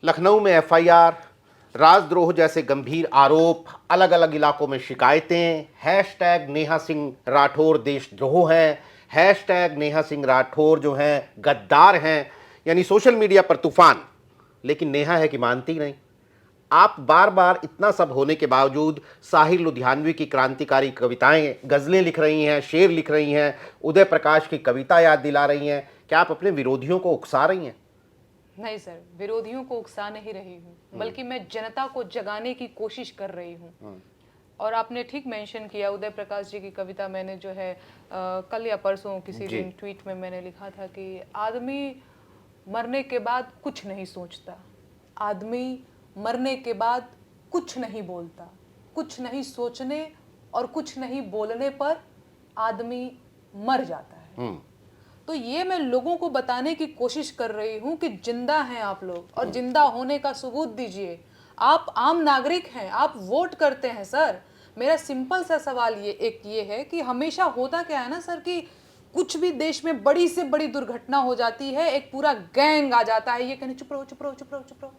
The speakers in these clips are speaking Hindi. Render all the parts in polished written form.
लखनऊ में एफआईआर, राजद्रोह जैसे गंभीर आरोप, अलग अलग इलाकों में शिकायतें, हैशटैग नेहा सिंह राठौर देशद्रोह हैं, हैशटैग नेहा सिंह राठौर जो हैं गद्दार हैं, यानी सोशल मीडिया पर तूफान। लेकिन नेहा है कि मानती नहीं। आप बार बार इतना सब होने के बावजूद साहिर लुधियानवी की क्रांतिकारी कविताएं, गजलें लिख रही हैं, शेर लिख रही हैं, उदय प्रकाश की कविता याद दिला रही हैं। क्या आप अपने विरोधियों को उकसा रही हैं? नहीं सर, विरोधियों को उकसा नहीं रही हूँ, बल्कि मैं जनता को जगाने की कोशिश कर रही हूँ। और आपने ठीक मेंशन किया, उदय प्रकाश जी की कविता मैंने जो है कल या परसों किसी दिन ट्वीट में मैंने लिखा था कि आदमी मरने के बाद कुछ नहीं सोचता, आदमी मरने के बाद कुछ नहीं बोलता, कुछ नहीं सोचने और कुछ नहीं बोलने पर आदमी मर जाता है। तो ये मैं लोगों को बताने की कोशिश कर रही हूँ कि जिंदा हैं आप लोग, और जिंदा होने का सबूत दीजिए। आप आम नागरिक हैं, आप वोट करते हैं सर। मेरा सिंपल सा सवाल ये है कि हमेशा होता क्या है ना सर, कि कुछ भी देश में बड़ी से बड़ी दुर्घटना हो जाती है, एक पूरा गैंग आ जाता है, ये कहने चुप रहो चुप रहो चुप रहो चुप रहो,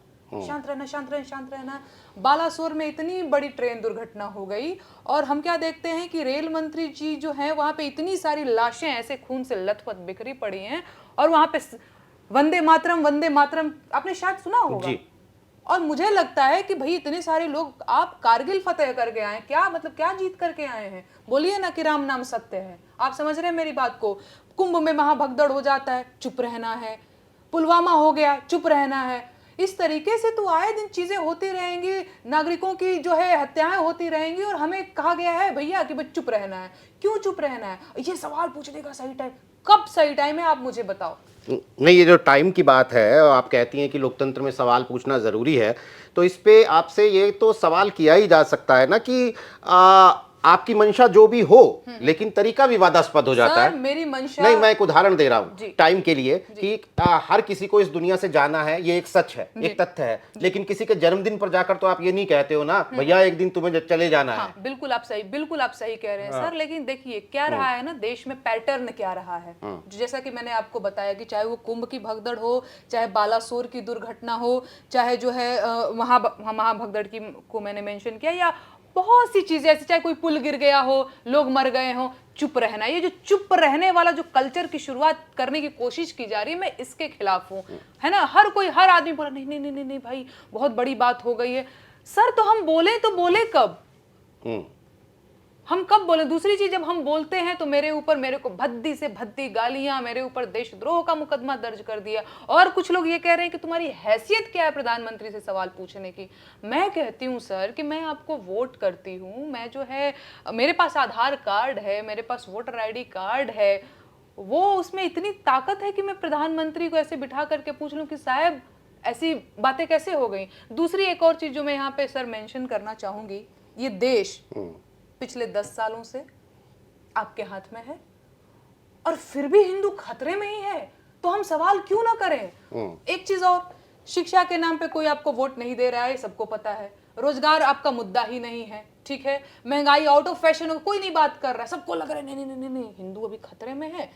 शांत रहना शांत रहना शांत रहना। बालासोर में इतनी बड़ी ट्रेन दुर्घटना हो गई, और हम क्या देखते हैं कि रेल मंत्री जी जो हैं वहां पे इतनी सारी लाशें ऐसे खून से लथपथ बिखरी पड़ी हैं, और वहां पे वंदे मातरम आपने शायद सुना होगा। और मुझे लगता है कि भाई इतने सारे लोग, आप कारगिल फतेह करके आए, क्या मतलब क्या जीत करके आए हैं? बोलिए ना कि राम नाम सत्य है। आप समझ रहे हैं मेरी बात को? कुंभ में महाभगदड़ हो जाता है, चुप रहना है। पुलवामा हो गया, चुप रहना है। इस तरीके से तो आए दिन चीजें होती रहेंगी, नागरिकों की जो है हत्याएं होती रहेंगी, और हमें कहा गया है भैया कि बस चुप रहना है। क्यों चुप रहना है? ये सवाल पूछने का सही टाइम कब सही टाइम है, आप मुझे बताओ। नहीं, ये जो टाइम की बात है, और आप कहती हैं कि लोकतंत्र में सवाल पूछना ज़रूरी है, तो इस पे आपसे ये तो सवाल किया ही जा सकता है ना कि आपकी मंशा जो भी हो, लेकिन तरीका विवादास्पद हो जाता है। मेरी मंशा नहीं, मैं एक उदाहरण दे रहा हूँ टाइम के लिए कि हर किसी को इस दुनिया से जाना है, ये एक सच है, एक तथ्य है। लेकिन किसी के जन्मदिन पर जाकर तो आप ये नहीं कहते हो ना भैया एक दिन तुम्हें चले जाना है। बिल्कुल आप सही कह रहे हैं सर। लेकिन देखिए क्या रहा है ना, देश में पैटर्न क्या रहा है, जैसा कि मैंने आपको बताया कि चाहे वो कुंभ की भगदड़ हो, चाहे बालासोर की दुर्घटना हो, चाहे जो है महाभगदड़ की को मैंने मेंशन किया, या बहुत सी चीजें ऐसी, चाहे कोई पुल गिर गया हो, लोग मर गए हो, चुप रहना। ये जो चुप रहने वाला जो कल्चर की शुरुआत करने की कोशिश की जा रही है, मैं इसके खिलाफ हूं, है ना। हर आदमी बोला नहीं नहीं नहीं नहीं भाई बहुत बड़ी बात हो गई है। सर तो हम बोले तो बोले कब? हम कब बोले? दूसरी चीज, जब हम बोलते हैं तो मेरे को भद्दी से भद्दी गालियां, मेरे ऊपर देशद्रोह का मुकदमा दर्ज कर दिया, और कुछ लोग ये कह रहे हैं कि तुम्हारी हैसियत क्या है प्रधानमंत्री से सवाल पूछने की। मैं कहती हूं सर कि मैं आपको वोट करती हूं, मैं जो है मेरे पास आधार कार्ड है, मेरे पास वोटर ID कार्ड है, वो उसमें इतनी ताकत है कि मैं प्रधानमंत्री को ऐसे बिठा करके पूछ लूं कि साहब ऐसी बातें कैसे हो गई। दूसरी एक और चीज जो मैं यहाँ पे सर मेंशन करना चाहूंगी, ये देश पिछले 10 सालों से आपके हाथ में है, और फिर भी हिंदू खतरे में ही है, तो हम सवाल क्यों ना करें? एक चीज और, शिक्षा के नाम पे कोई आपको वोट नहीं दे रहा है, सबको पता है। रोजगार आपका मुद्दा ही नहीं है, ठीक है। महंगाई आउट ऑफ फैशन, कोई नहीं बात कर रहा है, सबको लग रहा है नहीं नहीं नहीं नहीं हिंदू अभी खतरे में है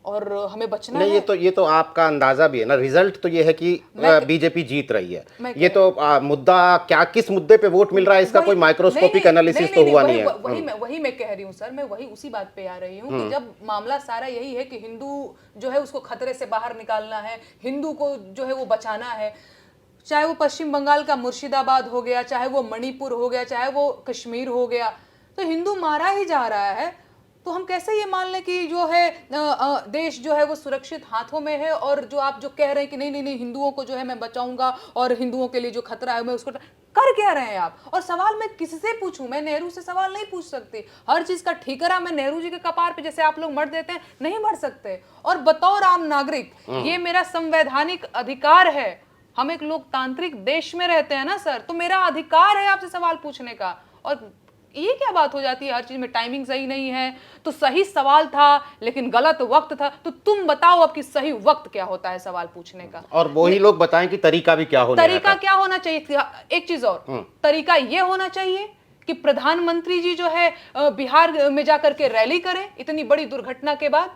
और हमें बचना है। ये तो आपका अंदाजा भी है ना। रिजल्ट तो ये है कि बीजेपी जीत रही है। ये तो मुद्दा क्या, किस मुद्दे पे वोट मिल रहा है, इसका कोई माइक्रोस्कोपिक एनालिसिस तो हुआ नहीं है। वही मैं कह रही हूँ सर, मैं वही उसी बात पे आ रही हूँ कि जब मामला सारा यही है कि हिंदू जो है उसको खतरे से बाहर निकालना है, हिंदू को जो है वो बचाना है, चाहे वो पश्चिम बंगाल का मुर्शिदाबाद हो गया, चाहे वो मणिपुर हो गया, चाहे वो कश्मीर हो गया, तो हिंदू मारा ही जा रहा है। तो हम कैसे ये मान लें कि जो है देश जो है वो सुरक्षित हाथों में है, और जो आप जो कह रहे हैं कि नहीं नहीं नहीं हिंदुओं को जो है मैं बचाऊंगा और हिंदुओं के लिए जो खतरा है मैं उसको, कर क्या रहे हैं आप? और सवाल मैं किससे पूछूं? मैं नेहरू से सवाल नहीं पूछ सकती। हर चीज का ठिकरा मैं नेहरू जी के कपार पे जैसे आप लोग मर देते हैं नहीं मर सकते। और बतौर आम नागरिक ये मेरा संवैधानिक अधिकार है। हम एक लोकतांत्रिक देश में रहते हैं ना सर, तो मेरा अधिकार है आपसे सवाल पूछने का। और ये क्या बात हो जाती है, हर चीज में टाइमिंग सही नहीं है, तो सही सवाल था लेकिन गलत वक्त था। तो तुम बताओ अब कि सही वक्त क्या होता है सवाल पूछने का, और वही लोग बताएं कि तरीका भी क्या होना तरीका क्या होना चाहिए। एक चीज और, तरीका ये होना चाहिए कि प्रधानमंत्री जी जो है बिहार में जाकर के रैली करें इतनी बड़ी दुर्घटना के बाद।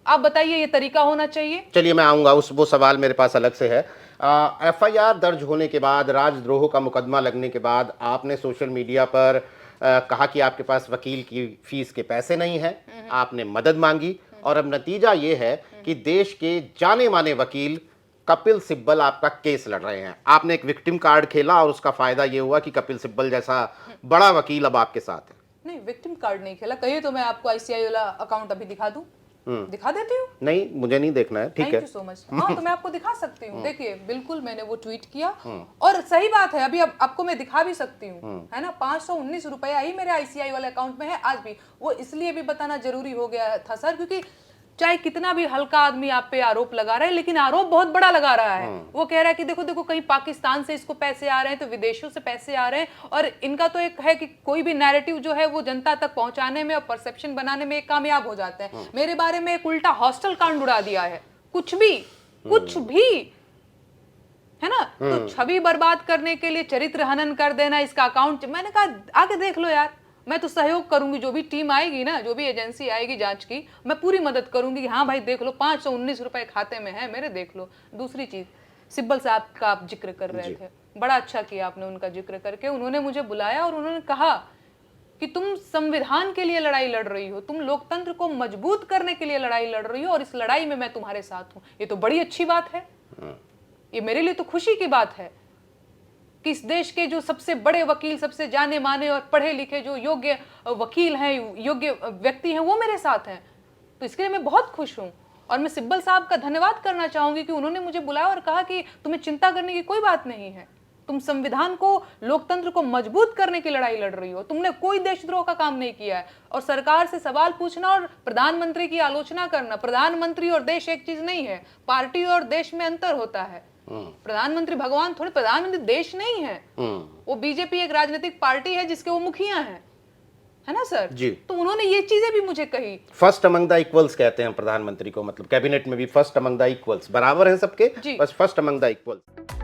आप बताइए, ये तरीका होना चाहिए। चलिए मैं आऊंगा, उस वो सवाल मेरे पास अलग से है। एफआईआर दर्ज होने के बाद, राजद्रोह का मुकदमा लगने के बाद आपने सोशल मीडिया पर कहा कि आपके पास वकील की फीस के पैसे नहीं हैं, आपने मदद मांगी और अब नतीजा ये है कि देश के जाने माने वकील कपिल सिब्बल आपका केस लड़ रहे हैं। आपने एक विक्टिम कार्ड खेला और उसका फायदा ये हुआ कि कपिल सिब्बल जैसा बड़ा वकील अब आपके साथ है। नहीं, विक्टिम कार्ड नहीं खेला। कहिए तो मैं आपको आईसीआई वाला अकाउंट अभी दिखा दूं। दिखा देती हूँ। नहीं, मुझे नहीं देखना है, ठीक है। Thank you so much. हाँ, तो मैं आपको दिखा सकती हूँ। देखिए, बिल्कुल मैंने वो ट्वीट किया और सही बात है, अभी आपको मैं दिखा भी सकती हूँ, है ना। 519 रुपया ही मेरे आईसीआई वाले अकाउंट में है आज भी। वो इसलिए भी बताना जरूरी हो गया था सर, क्योंकि चाहे कितना भी हल्का आदमी आप पे आरोप लगा रहा है, लेकिन आरोप बहुत बड़ा लगा रहा है। वो कह रहा है कि देखो देखो, कहीं पाकिस्तान से इसको पैसे आ रहे हैं, तो विदेशों से पैसे आ रहे हैं। और इनका तो एक है कि कोई भी नैरेटिव जो है वो जनता तक पहुंचाने में और परसेप्शन बनाने में कामयाब हो जाते हैं। मेरे बारे में एक उल्टा हॉस्टल कांड उड़ा दिया है, कुछ भी, है ना। तो छवि बर्बाद करने के लिए चरित्र हनन कर देना इसका अकाउंट। मैंने कहा आगे देख लो यार, मैं तो सहयोग करूंगी, जो भी टीम आएगी ना, जो भी एजेंसी आएगी जांच की, मैं पूरी मदद करूंगी कि हाँ भाई देख लो, 519 रुपए खाते में है मेरे, देख लो। दूसरी चीज, सिब्बल साहब का आप जिक्र कर रहे थे, बड़ा अच्छा किया आपने उनका जिक्र करके। उन्होंने मुझे बुलाया और उन्होंने कहा कि तुम संविधान के लिए लड़ाई लड़ रही हो, तुम लोकतंत्र को मजबूत करने के लिए लड़ाई लड़ रही हो और इस लड़ाई में मैं तुम्हारे साथ हूं। ये तो बड़ी अच्छी बात है, ये मेरे लिए तो खुशी की बात है कि इस देश के जो सबसे बड़े वकील, सबसे जाने माने और पढ़े लिखे जो योग्य वकील हैं, योग्य व्यक्ति हैं, वो मेरे साथ हैं। तो इसके लिए मैं बहुत खुश हूं और मैं सिब्बल साहब का धन्यवाद करना चाहूंगी कि उन्होंने मुझे बुलाया और कहा कि तुम्हें चिंता करने की कोई बात नहीं है, तुम संविधान को, लोकतंत्र को मजबूत करने की लड़ाई लड़ रही हो, तुमने कोई देशद्रोह का काम नहीं किया है। और सरकार से सवाल पूछना और प्रधानमंत्री की आलोचना करना, प्रधानमंत्री और देश एक चीज नहीं है, पार्टी और देश में अंतर होता है। प्रधानमंत्री भगवान थोड़े, प्रधानमंत्री देश नहीं है। वो बीजेपी एक राजनीतिक पार्टी है जिसके वो मुखिया हैं, है ना सर जी। तो उन्होंने ये चीजें भी मुझे कही। फर्स्ट अमंग द इक्वल्स कहते हैं प्रधानमंत्री को, मतलब कैबिनेट में भी फर्स्ट अमंग द इक्वल्स, बराबर हैं सबके, बस फर्स्ट अमंग द इक्वल्स।